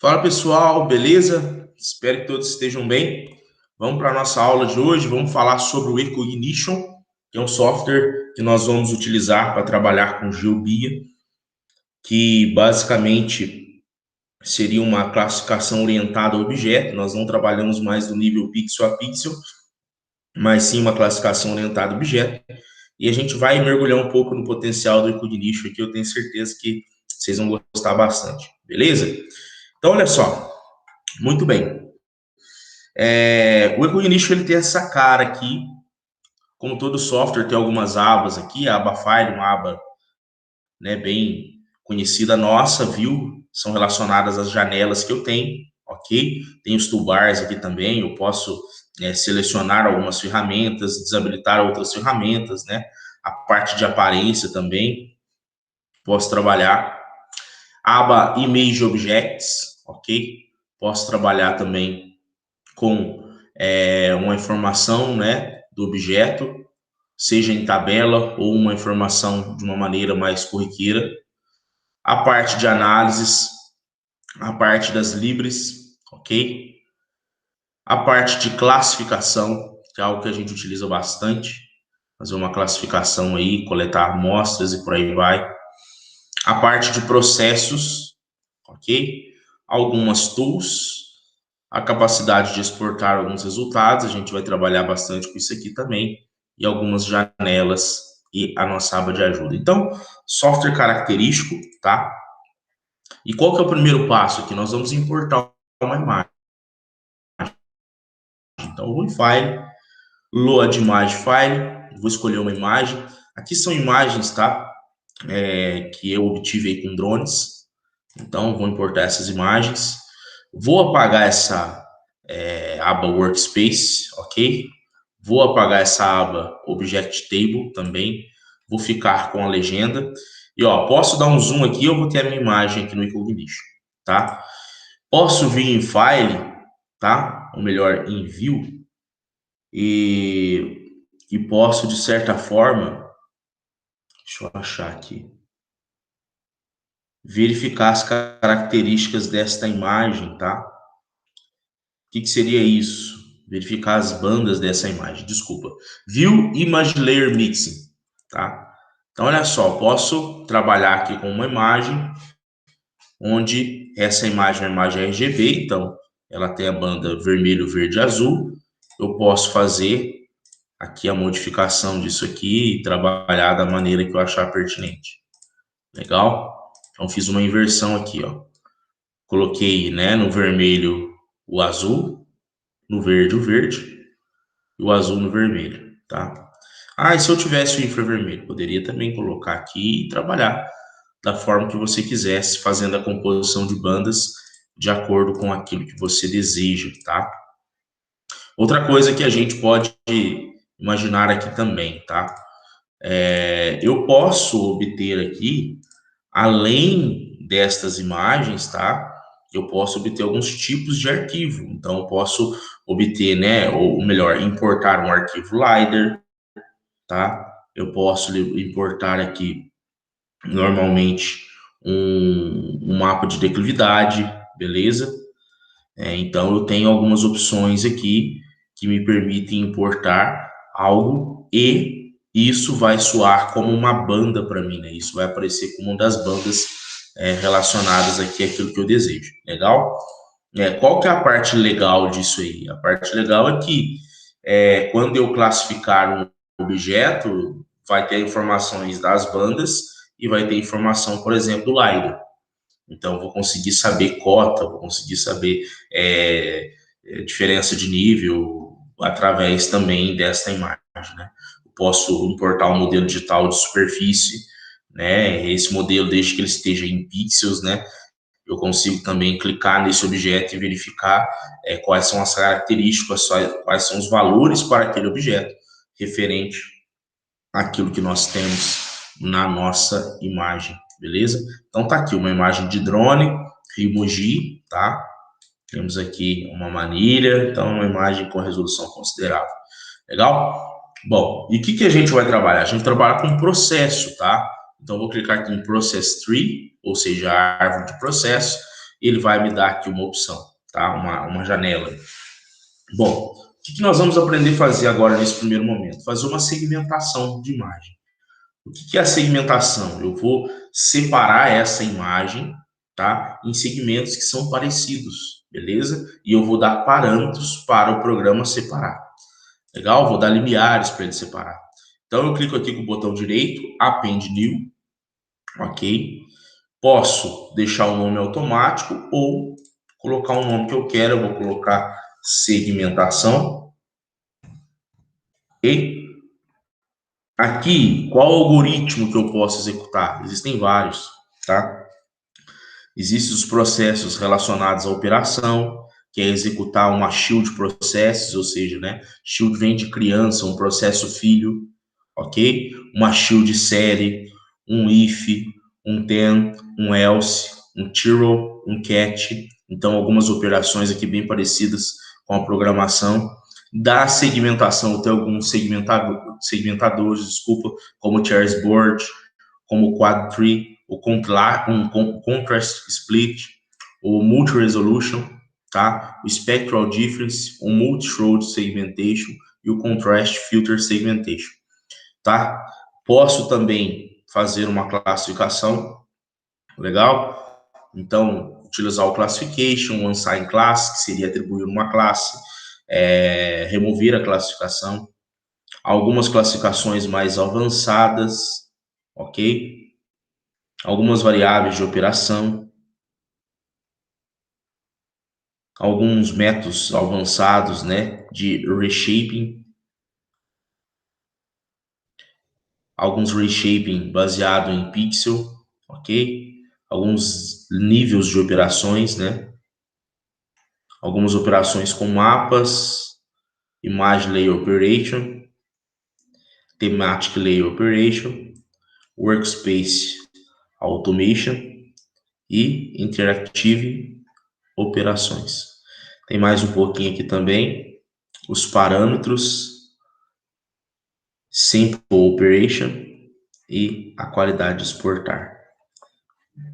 Fala pessoal, beleza? Espero que todos estejam bem. Vamos para a nossa aula de hoje. Vamos falar sobre o Ecognition, que é um software que nós vamos utilizar para trabalhar com GeoBia, que basicamente seria uma classificação orientada a objeto. Nós não trabalhamos mais no nível pixel a pixel, mas sim uma classificação orientada a objeto. E a gente vai mergulhar um pouco no potencial do Ecognition aqui. Eu tenho certeza que vocês vão gostar bastante, beleza? Então, olha só. Muito bem. O Ecognition ele tem essa cara aqui, como todo software tem algumas abas aqui, a aba File, uma aba, né, bem conhecida nossa, viu? São relacionadas às janelas que eu tenho, ok? Tem os toolbars aqui também, eu posso selecionar algumas ferramentas, desabilitar outras ferramentas, né? A parte de aparência também, posso trabalhar. Aba Image Objects, ok? Posso trabalhar também com uma informação, né, do objeto, seja em tabela ou uma informação de uma maneira mais corriqueira. A parte de análises, a parte das libres, ok? A parte de classificação, que é algo que a gente utiliza bastante, fazer uma classificação aí, coletar amostras e por aí vai. A parte de processos, ok? Algumas tools, a capacidade de exportar alguns resultados, a gente vai trabalhar bastante com isso aqui também, e algumas janelas e a nossa aba de ajuda. Então, software característico, tá? E qual que é o primeiro passo aqui? Nós vamos importar uma imagem. Então, eu vou em File, Load Image File, vou escolher uma imagem. Aqui são imagens, tá? Que eu obtive aí com drones. Então, vou importar essas imagens. Vou apagar essa aba Workspace, ok? Vou apagar essa aba Object Table também. Vou ficar com a legenda. E, ó, posso dar um zoom aqui, eu vou ter a minha imagem aqui no Ecognition, tá? Posso vir em File, tá? Ou melhor, em View. E posso, de certa forma, deixa eu achar aqui, verificar as características desta imagem, tá? O que seria isso? Verificar as bandas dessa imagem, desculpa. View Image Layer Mixing, tá? Então, olha só, posso trabalhar aqui com uma imagem, onde essa imagem é uma imagem RGB, então ela tem a banda vermelho, verde e azul. Eu posso fazer aqui a modificação disso aqui e trabalhar da maneira que eu achar pertinente. Legal? Então, fiz uma inversão aqui, ó. Coloquei, né, no vermelho o azul, no verde o verde e o azul no vermelho, tá? Ah, e se eu tivesse o infravermelho? Poderia também colocar aqui e trabalhar da forma que você quisesse, fazendo a composição de bandas de acordo com aquilo que você deseja, tá? Outra coisa que a gente pode imaginar aqui também, tá? Eu posso obter aqui, além destas imagens, tá? Eu posso obter alguns tipos de arquivo. Então, eu posso obter, né, ou melhor, importar um arquivo LiDAR, tá? Eu posso importar aqui, normalmente, um mapa de declividade, beleza? Então, eu tenho algumas opções aqui que me permitem importar algo e isso vai soar como uma banda para mim, né? Isso vai aparecer como uma das bandas relacionadas aqui àquilo que eu desejo, legal? Qual que é a parte legal disso aí? A parte legal é que quando eu classificar um objeto, vai ter informações das bandas e vai ter informação, por exemplo, do LiDAR. Então, vou conseguir saber cota, vou conseguir saber diferença de nível através também desta imagem, né? Eu posso importar um modelo digital de superfície, né? Esse modelo, desde que ele esteja em pixels, né? Eu consigo também clicar nesse objeto e verificar quais são as características, quais são os valores para aquele objeto, referente àquilo que nós temos na nossa imagem, beleza? Então tá aqui uma imagem de drone, Rio Mogi, tá? Temos aqui uma manilha, então uma imagem com resolução considerável. Legal? Bom, e o que a gente vai trabalhar? A gente trabalha com processo, tá? Então, eu vou clicar aqui em Process Tree, ou seja, a árvore de processo. ele vai me dar aqui uma opção, tá? Uma janela. Bom, o que nós vamos aprender a fazer agora nesse primeiro momento? Fazer uma segmentação de imagem. O que é a segmentação? Eu vou separar essa imagem, tá, em segmentos que são parecidos, beleza? E eu vou dar parâmetros para o programa separar. Legal? Vou dar limiares para ele separar. Então, eu clico aqui com o botão direito, Append New, ok? Posso deixar o nome automático ou colocar o nome que eu quero. Eu vou colocar segmentação. Ok? Aqui, qual algoritmo que eu posso executar? Existem vários, tá? Existem os processos relacionados à operação, que é executar uma shield processes, ou seja, né, shield vem de criança, um processo filho, ok? Uma shield série, um if, um then, um else, um tiro, um catch. Então, algumas operações aqui bem parecidas com a programação. Da segmentação, tem alguns segmentadores, desculpa, como o chessboard, como o quad tree, o contrast split, o multi-resolution, tá? O spectral difference, o multi-throw segmentation e o contrast filter segmentation, tá? Posso também fazer uma classificação, legal? Então, utilizar o classification, o unsigned class, que seria atribuir uma classe, remover a classificação, algumas classificações mais avançadas, ok? Algumas variáveis de operação, alguns métodos avançados, né, de reshaping, alguns reshaping baseado em pixel, ok? Alguns níveis de operações, né? Algumas operações com mapas, image layer operation, thematic layer operation, workspace automation e interactive operações. Tem mais um pouquinho aqui também, os parâmetros, simple operation e a qualidade de exportar.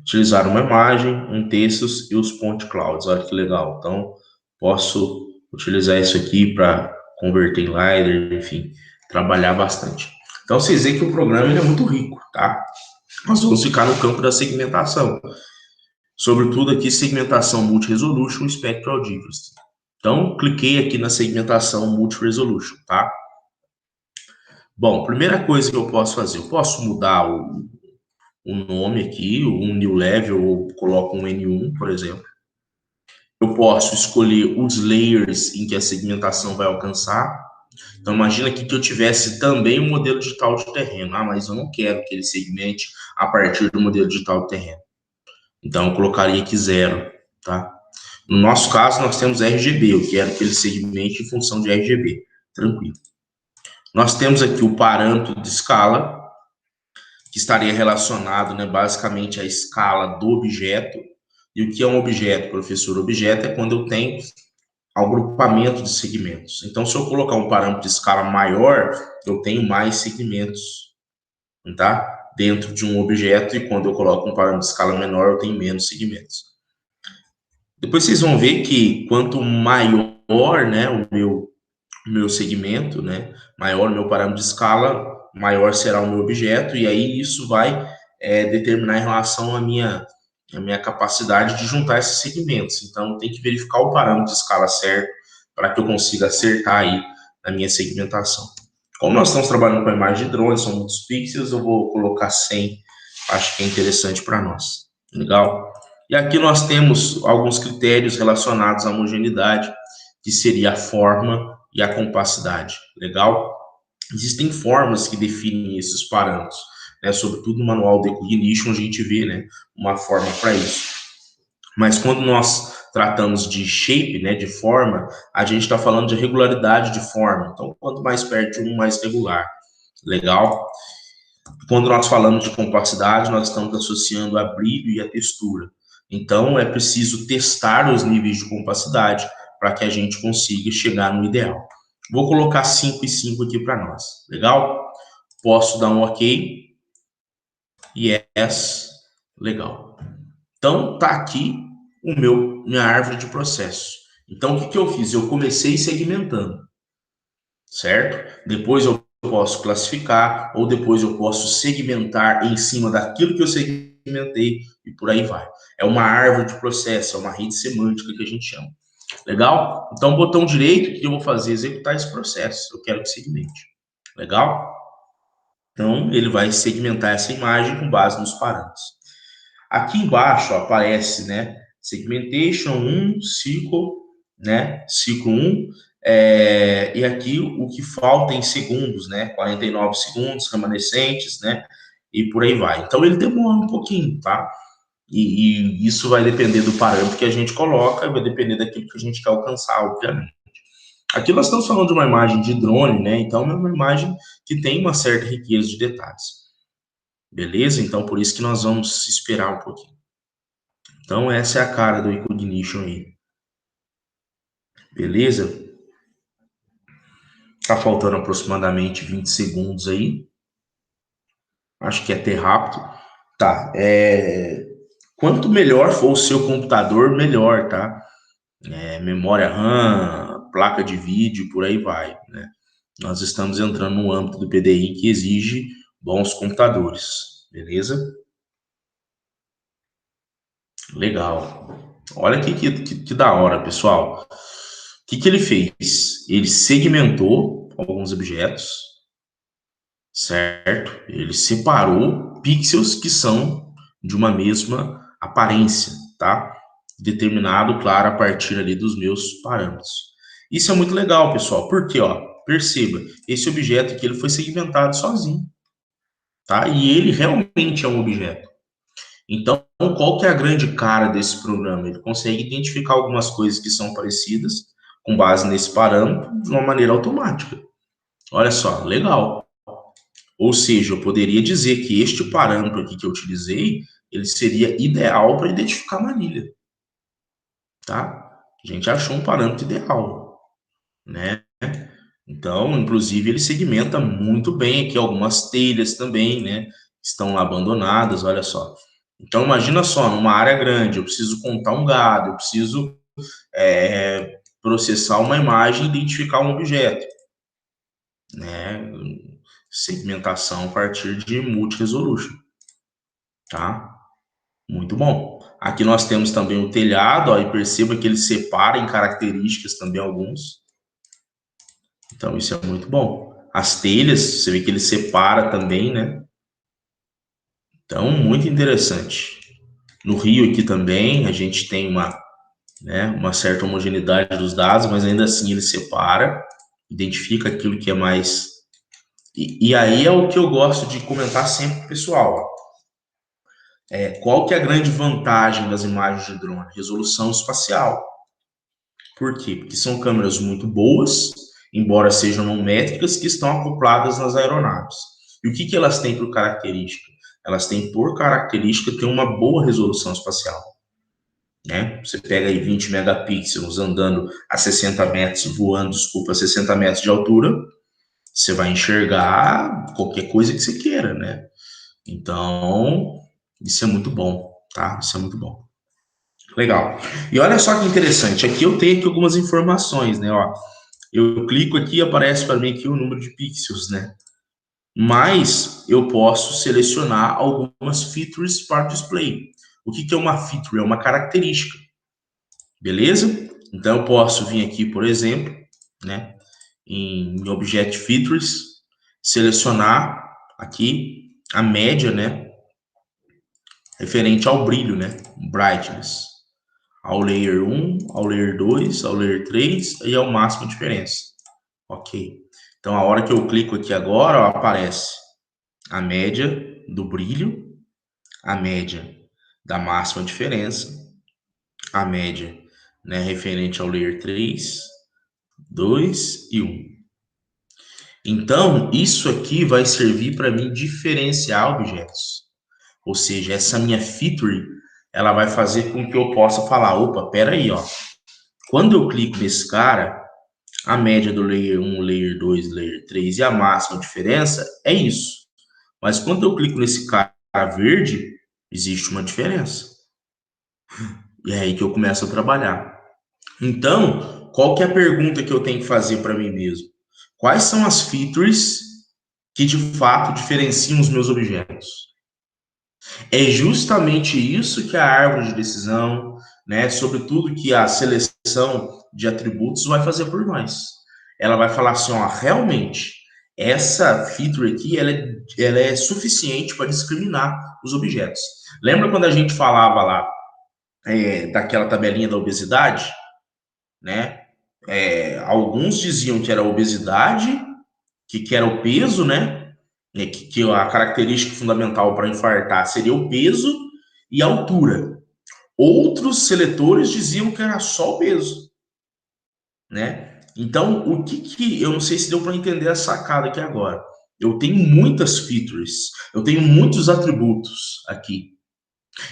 Utilizar uma imagem, um texto e os point clouds. Olha que legal. Então, posso utilizar isso aqui para converter em LiDAR, enfim, trabalhar bastante. Então, vocês veem que o programa ele é muito rico, tá? Nós vamos ficar no campo da segmentação. Sobretudo aqui, segmentação multi-resolution e spectral difference. Então, cliquei aqui na segmentação multi-resolution, tá? Bom, primeira coisa que eu posso fazer, eu posso mudar o nome aqui, um new level, ou coloco um N1, por exemplo. Eu posso escolher os layers em que a segmentação vai alcançar. Então, imagina aqui que eu tivesse também um modelo digital de terreno. Ah, mas eu não quero que ele segmente a partir do modelo digital de terreno. Então, eu colocaria aqui 0, tá? No nosso caso, nós temos RGB. Eu quero que ele segmente em função de RGB. Tranquilo. Nós temos aqui o parâmetro de escala, que estaria relacionado, né, basicamente à escala do objeto. E o que é um objeto, professor? Objeto é quando eu tenho agrupamento de segmentos. Então, se eu colocar um parâmetro de escala maior, eu tenho mais segmentos, tá? Dentro de um objeto, e quando eu coloco um parâmetro de escala menor, eu tenho menos segmentos. Depois vocês vão ver que quanto maior, né, o meu segmento, né, maior o meu parâmetro de escala, maior será o meu objeto, e aí isso vai determinar em relação à minha capacidade de juntar esses segmentos. Então, tem que verificar o parâmetro de escala certo para que eu consiga acertar aí na minha segmentação. Como nós estamos trabalhando com a imagem de drone, são muitos pixels, eu vou colocar 100, acho que é interessante para nós. Legal? E aqui nós temos alguns critérios relacionados à homogeneidade, que seria a forma e a compacidade. Legal? Existem formas que definem esses parâmetros, né? Sobretudo no manual de Cognition a gente vê, né, uma forma para isso. Mas quando nós tratamos de shape, né, de forma, a gente está falando de regularidade de forma. Então, quanto mais perto de um, mais regular. Legal? Quando nós falamos de compacidade, nós estamos associando a brilho e a textura. Então, é preciso testar os níveis de compacidade para que a gente consiga chegar no ideal. Vou colocar 5 e 5 aqui para nós. Legal? Posso dar um OK. Yes. Legal. Então, tá aqui minha árvore de processo. Então, o que eu fiz? Eu comecei segmentando, certo? Depois eu posso classificar, ou depois eu posso segmentar em cima daquilo que eu segmentei, e por aí vai. É uma árvore de processo, é uma rede semântica que a gente chama. Legal? Então, botão direito, o que eu vou fazer? Executar esse processo. Eu quero que segmente. Legal? Então, ele vai segmentar essa imagem com base nos parâmetros. Aqui embaixo ó, aparece, né, segmentation 1, ciclo, né, ciclo 1, e aqui o que falta em segundos, né, 49 segundos remanescentes, né, e por aí vai. Então, ele demora um pouquinho, tá? E isso vai depender do parâmetro que a gente coloca, vai depender daquilo que a gente quer alcançar, obviamente. Aqui nós estamos falando de uma imagem de drone, né? Então é uma imagem que tem uma certa riqueza de detalhes. Beleza? Então por isso que nós vamos esperar um pouquinho. Então essa é a cara do Ignition aí. Beleza? Tá faltando aproximadamente 20 segundos aí. Acho que é até rápido. Tá, quanto melhor for o seu computador, melhor, tá? Memória RAM, placa de vídeo, por aí vai, né? Nós estamos entrando no âmbito do PDI que exige bons computadores, beleza? Legal. Olha que da hora, pessoal. O que ele fez? Ele segmentou alguns objetos, certo? Ele separou pixels que são de uma mesma aparência, tá? Determinado, claro, a partir ali dos meus parâmetros. Isso é muito legal, pessoal, porque, ó, perceba, esse objeto aqui ele foi segmentado sozinho, tá? E ele realmente é um objeto. Então, qual que é a grande cara desse programa? Ele consegue identificar algumas coisas que são parecidas com base nesse parâmetro de uma maneira automática. Olha só, legal. Ou seja, eu poderia dizer que este parâmetro aqui que eu utilizei, ele seria ideal para identificar manilha, tá? A gente achou um parâmetro ideal, né? Então, inclusive, ele segmenta muito bem aqui algumas telhas também, né? Estão lá abandonadas, olha só. Então, imagina só, numa área grande, eu preciso contar um gado, eu preciso processar uma imagem e identificar um objeto, né? Segmentação a partir de multi-resolution, tá? Muito bom. Aqui nós temos também o telhado, ó, e perceba que ele separa em características também alguns. Então, isso é muito bom. As telhas, você vê que ele separa também, né? Então, muito interessante. No Rio aqui também, a gente tem uma certa homogeneidade dos dados, mas ainda assim ele separa, identifica aquilo que é mais... E aí é o que eu gosto de comentar sempre com o pessoal. Qual que é a grande vantagem das imagens de drone? Resolução espacial. Por quê? Porque são câmeras muito boas, embora sejam não métricas, que estão acopladas nas aeronaves. E o que elas têm por característica? Elas têm por característica ter uma boa resolução espacial. Né? Você pega aí 20 megapixels andando a 60 metros, voando, desculpa, a 60 metros de altura, você vai enxergar qualquer coisa que você queira, né? Então, isso é muito bom, tá? Isso é muito bom. Legal. E olha só que interessante, aqui eu tenho aqui algumas informações, né? Ó, eu clico aqui e aparece para mim aqui o número de pixels, né? Mas eu posso selecionar algumas features para display. O que é uma feature? É uma característica. Beleza? Então eu posso vir aqui, por exemplo, né, em Object Features, selecionar aqui a média, né, referente ao brilho, né, brightness, ao layer 1, ao layer 2, ao layer 3 e ao máximo de diferença. Ok. Então a hora que eu clico aqui agora, ó, aparece a média do brilho, a média da máxima diferença, a média, né, referente ao layer 3, 2 e 1. Então, isso aqui vai servir para mim diferenciar objetos. Ou seja, essa minha feature, ela vai fazer com que eu possa falar, opa, peraí, ó. Quando eu clico nesse cara, a média do layer 1, layer 2, layer 3 e a máxima diferença é isso. Mas quando eu clico nesse cara verde, existe uma diferença. E é aí que eu começo a trabalhar. Então, qual que é a pergunta que eu tenho que fazer para mim mesmo? Quais são as features que de fato diferenciam os meus objetos? É justamente isso que a árvore de decisão, né, sobretudo que a seleção de atributos vai fazer por nós. Ela vai falar assim, ó, realmente, essa feature aqui, ela é suficiente para discriminar os objetos. Lembra quando a gente falava lá daquela tabelinha da obesidade, né? Alguns diziam que era a obesidade, que era o peso, né? Que a característica fundamental para infartar seria o peso e a altura. Outros seletores diziam que era só o peso, né? Então, eu não sei se deu para entender a sacada aqui agora. Eu tenho muitas features, eu tenho muitos atributos aqui.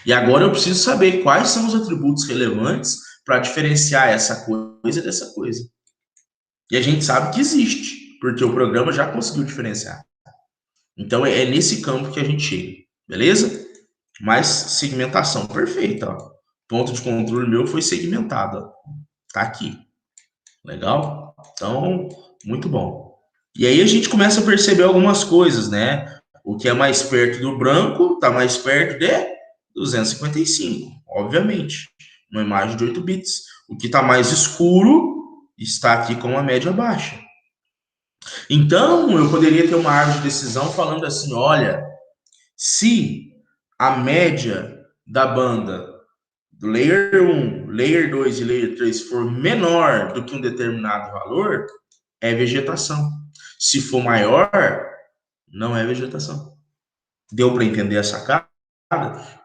E agora eu preciso saber quais são os atributos relevantes para diferenciar essa coisa dessa coisa. E a gente sabe que existe, porque o programa já conseguiu diferenciar. Então é nesse campo que a gente chega, beleza? Mas segmentação perfeita, ó. Ponto de controle meu foi segmentado, ó. Tá aqui. Legal? Então, muito bom. E aí a gente começa a perceber algumas coisas, né? O que é mais perto do branco está mais perto de 255, obviamente. Uma imagem de 8 bits. O que está mais escuro está aqui com uma média baixa. Então, eu poderia ter uma árvore de decisão falando assim: olha, se a média da banda do layer 1, layer 2 e layer 3 for menor do que um determinado valor, é vegetação. Se for maior, não é vegetação. Deu para entender a sacada?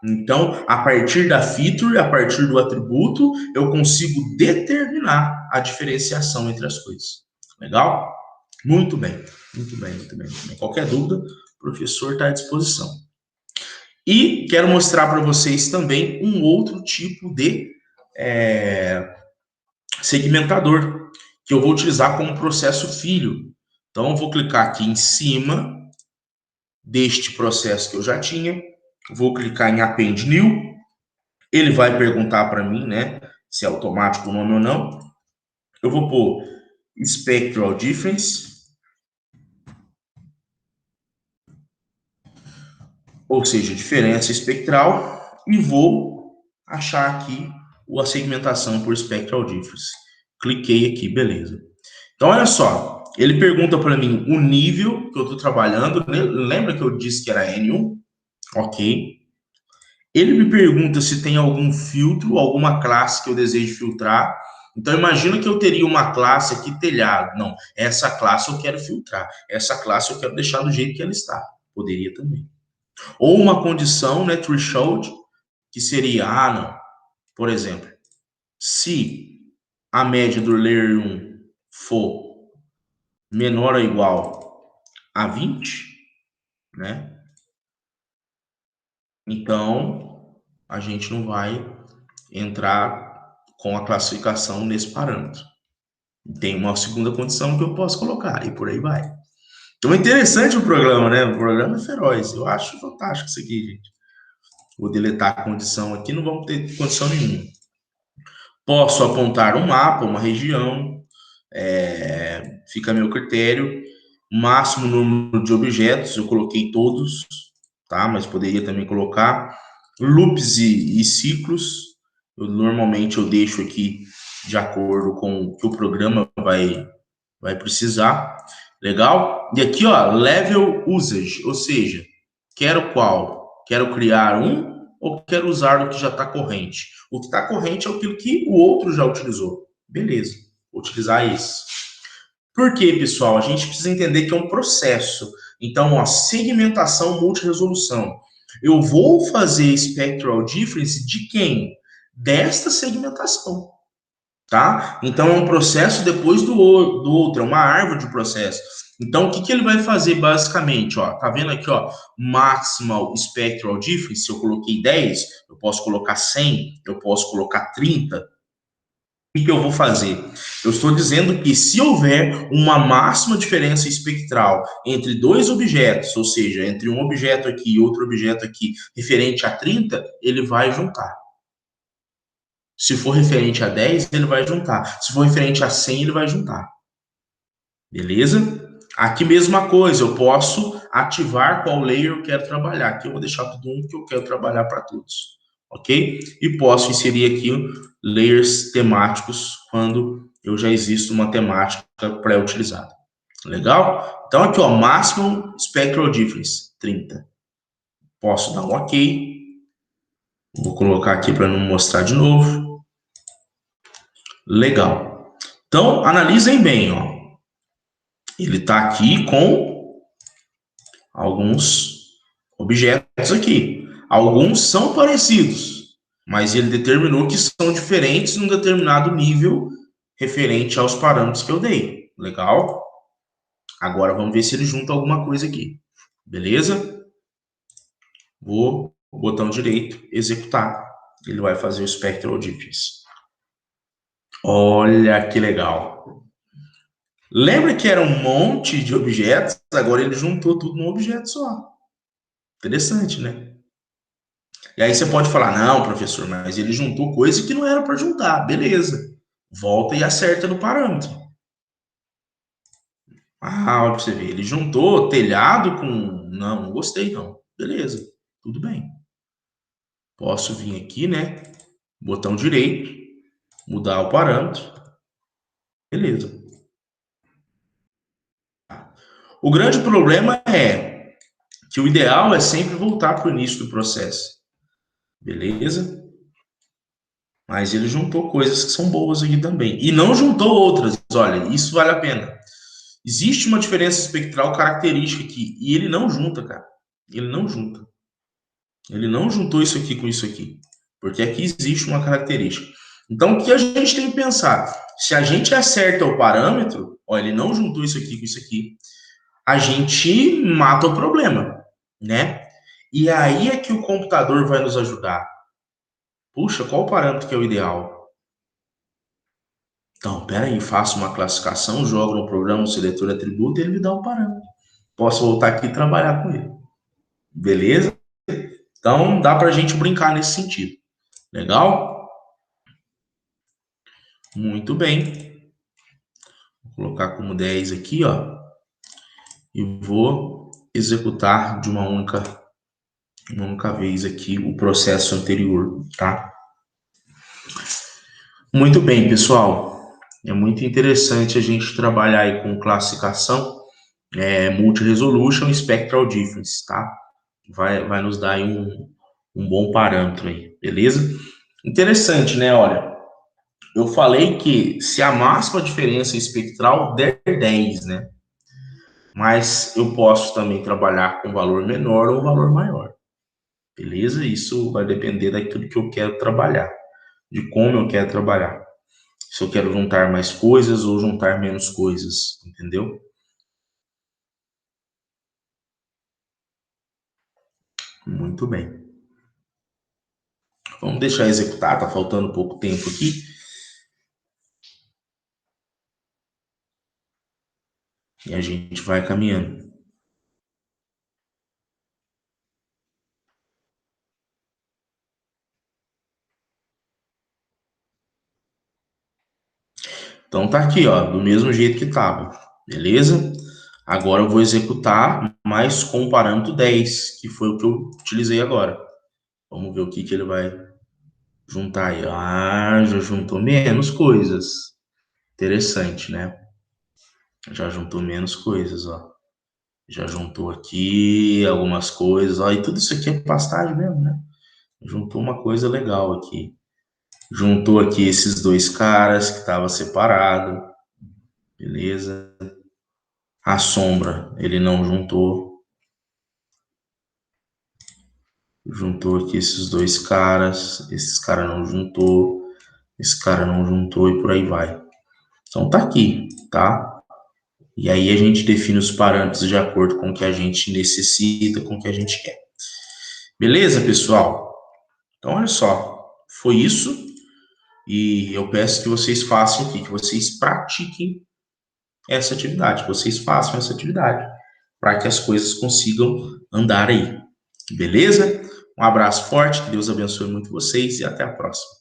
Então, a partir da feature, a partir do atributo, eu consigo determinar a diferenciação entre as coisas. Legal? Muito bem, muito bem, muito bem, muito bem. Qualquer dúvida, o professor está à disposição. E quero mostrar para vocês também um outro tipo de segmentador, que eu vou utilizar como processo filho. Então, eu vou clicar aqui em cima deste processo que eu já tinha, vou clicar em Append New, ele vai perguntar para mim, né, se é automático o nome ou não. Eu vou pôr Spectral Difference, ou seja, diferença espectral, e vou achar aqui a segmentação por Spectral Difference. Cliquei aqui, beleza. Então, olha só, ele pergunta para mim o nível que eu estou trabalhando. Lembra que eu disse que era N1? Ok. Ele me pergunta se tem algum filtro, alguma classe que eu desejo filtrar. Então, imagina que eu teria uma classe aqui, telhado. Não, essa classe eu quero filtrar. Essa classe eu quero deixar do jeito que ela está. Poderia também. Ou uma condição, né, threshold, que seria, não, por exemplo, se a média do layer 1 for menor ou igual a 20, né? Então, a gente não vai entrar com a classificação nesse parâmetro. Tem uma segunda condição que eu posso colocar, e por aí vai. Então é interessante o programa, né? O programa é feroz. Eu acho fantástico isso aqui, gente. Vou deletar a condição aqui, não vamos ter condição nenhuma. Posso apontar um mapa, uma região, fica a meu critério. Máximo número de objetos, eu coloquei todos, tá? Mas poderia também colocar loops e ciclos. Normalmente eu deixo aqui de acordo com o que o programa vai precisar. Legal? E aqui, ó, level usage, ou seja, quero qual? Quero criar um ou quero usar o que já está corrente? O que está corrente é aquilo que o outro já utilizou. Beleza, vou utilizar esse. Por quê, pessoal? A gente precisa entender que é um processo. Então, ó, segmentação multiresolução. Eu vou fazer spectral difference de quem? Desta segmentação, tá? Então, é um processo depois do outro, é uma árvore de processo. Então, o que ele vai fazer basicamente? Ó, tá vendo aqui, ó, maximal spectral difference, se eu coloquei 10, eu posso colocar 100, eu posso colocar 30. O que eu vou fazer? Eu estou dizendo que se houver uma máxima diferença espectral entre dois objetos, ou seja, entre um objeto aqui e outro objeto aqui, referente a 30, ele vai juntar. Se for referente a 10, ele vai juntar. Se for referente a 100, ele vai juntar. Beleza? Aqui mesma coisa, eu posso ativar qual layer eu quero trabalhar. Aqui eu vou deixar tudo um que eu quero trabalhar para todos. Ok? E posso inserir aqui layers temáticos quando eu já existe uma temática pré-utilizada. Legal? Então aqui, ó, Maximum Spectral Difference, 30. Posso dar um OK. Vou colocar aqui para não mostrar de novo. Legal. Então, analisem bem, ó. Ele está aqui com alguns objetos aqui. Alguns são parecidos, mas ele determinou que são diferentes num determinado nível referente aos parâmetros que eu dei. Legal? Agora vamos ver se ele junta alguma coisa aqui. Beleza? Vou botão direito, executar. Ele vai fazer o Spectral Difference. Olha que legal. Lembra que era um monte de objetos? Agora ele juntou tudo num objeto só. Interessante, né? E aí você pode falar, não, professor, mas ele juntou coisa que não era para juntar. Beleza. Volta e acerta no parâmetro. Ah, olha para você ver. Ele juntou telhado com... Não gostei, não. Beleza. Tudo bem. Posso vir aqui, né? Botão direito. Mudar o parâmetro. Beleza. O grande problema é que o ideal é sempre voltar para o início do processo. Beleza? Mas ele juntou coisas que são boas aqui também. E não juntou outras. Olha, isso vale a pena. Existe uma diferença espectral característica aqui. E ele não junta, cara. Ele não junta. Ele não juntou isso aqui com isso aqui. Porque aqui existe uma característica. Então, o que a gente tem que pensar? Se a gente acerta o parâmetro, ó, ele não juntou isso aqui com isso aqui, a gente mata o problema, né? E aí é que o computador vai nos ajudar. Puxa, qual o parâmetro que é o ideal? Então, peraí, faço uma classificação, jogo no programa o seletor atributo e ele me dá um parâmetro. Posso voltar aqui e trabalhar com ele. Beleza? Então, dá para a gente brincar nesse sentido. Legal? Muito bem. Vou colocar como 10 aqui, ó. E vou executar de uma única vez aqui o processo anterior, tá? Muito bem, pessoal. É muito interessante a gente trabalhar aí com classificação, multi-resolution e spectral difference, tá? Vai nos dar aí um bom parâmetro aí, beleza? Interessante, né? Olha, eu falei que se a máxima diferença espectral der 10, né? Mas eu posso também trabalhar com valor menor ou valor maior, beleza? Isso vai depender daquilo que eu quero trabalhar, de como eu quero trabalhar. Se eu quero juntar mais coisas ou juntar menos coisas, entendeu? Muito bem. Vamos deixar executar, tá faltando pouco tempo aqui. E a gente vai caminhando. Então tá aqui, ó, do mesmo jeito que tava, beleza? Agora eu vou executar, mas com o parâmetro 10, que foi o que eu utilizei agora. Vamos ver o que ele vai juntar aí. Ah, já juntou menos coisas. Interessante, né? Já juntou menos coisas, ó. Já juntou aqui algumas coisas, ó. E tudo isso aqui é pastagem mesmo, né? Juntou uma coisa legal aqui. Juntou aqui esses dois caras que estavam separados. Beleza. A sombra, ele não juntou. Juntou aqui esses dois caras. Esses caras não juntou. Esse cara não juntou e por aí vai. Então tá aqui, tá? E aí a gente define os parâmetros de acordo com o que a gente necessita, com o que a gente quer. Beleza, pessoal? Então olha só, foi isso. E eu peço que vocês façam aqui, que vocês pratiquem essa atividade, que vocês façam essa atividade, para que as coisas consigam andar aí. Beleza? Um abraço forte, que Deus abençoe muito vocês e até a próxima.